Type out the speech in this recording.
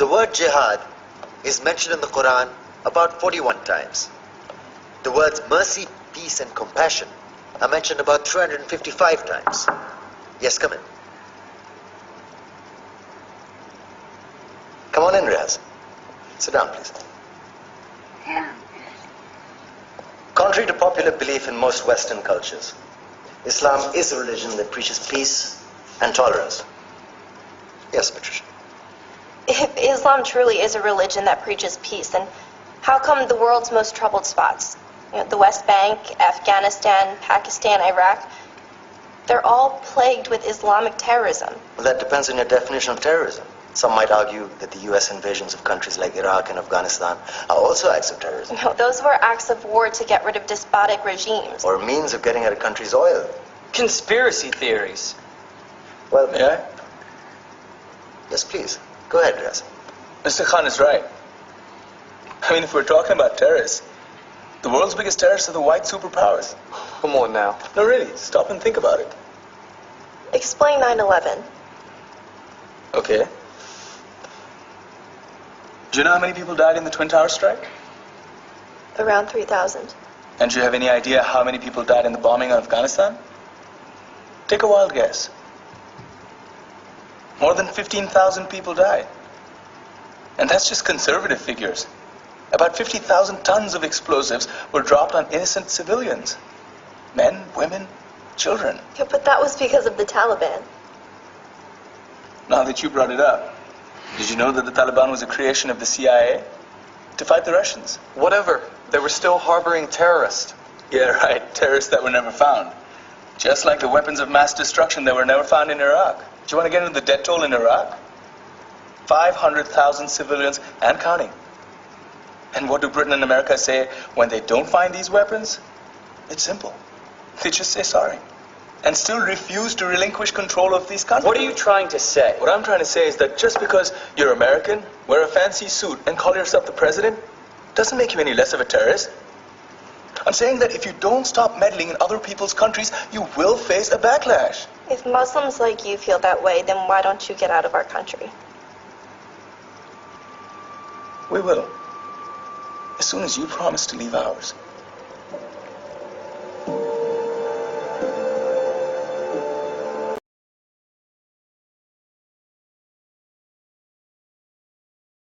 The word jihad is mentioned in the Quran about 41 times. The words mercy, peace, and compassion are mentioned about 355 times. Yes, come in. Come on in, Riaz. Sit down, please. Contrary to popular belief in most Western cultures, Islam is a religion that preaches peace and tolerance. Yes, Patricia. If Islam truly is a religion that preaches peace, then how come the world's most troubled spots, the West Bank, Afghanistan, Pakistan, Iraq, they're all plagued with Islamic terrorism? Well, that depends on your definition of terrorism. Some might argue that the U.S. invasions of countries like Iraq and Afghanistan are also acts of terrorism. No, those were acts of war to get rid of despotic regimes. Or a means of getting at a country's oil. Conspiracy theories. Well, May I? Yes, please. Go ahead, Riaz. Mr. Khan is right. I mean, if we're talking about terrorists, the world's biggest terrorists are the white superpowers. Come on now. No, really, stop and think about it. Explain 9/11. Okay. Do you know how many people died in the Twin Towers strike? Around 3,000. And do you have any idea how many people died in the bombing of Afghanistan? Take a wild guess. More than 15,000 people died. And that's just conservative figures. About 50,000 tons of explosives were dropped on innocent civilians. Men, women, children. Yeah, but that was because of the Taliban. Now that you brought it up, did you know that the Taliban was a creation of the CIA to fight the Russians? Whatever. They were still harboring terrorists. Yeah, right. Terrorists that were never found. Just like the weapons of mass destruction that were never found in Iraq. Do you want to get into the death toll in Iraq? 500,000 civilians and counting. And what do Britain and America say when they don't find these weapons? It's simple. They just say sorry. And still refuse to relinquish control of these countries. What are you trying to say? What I'm trying to say is that just because you're American, wear a fancy suit, and call yourself the president, doesn't make you any less of a terrorist. I'm saying that if you don't stop meddling in other people's countries, you will face a backlash. If Muslims like you feel that way, then why don't you get out of our country? We will. As soon as you promise to leave ours.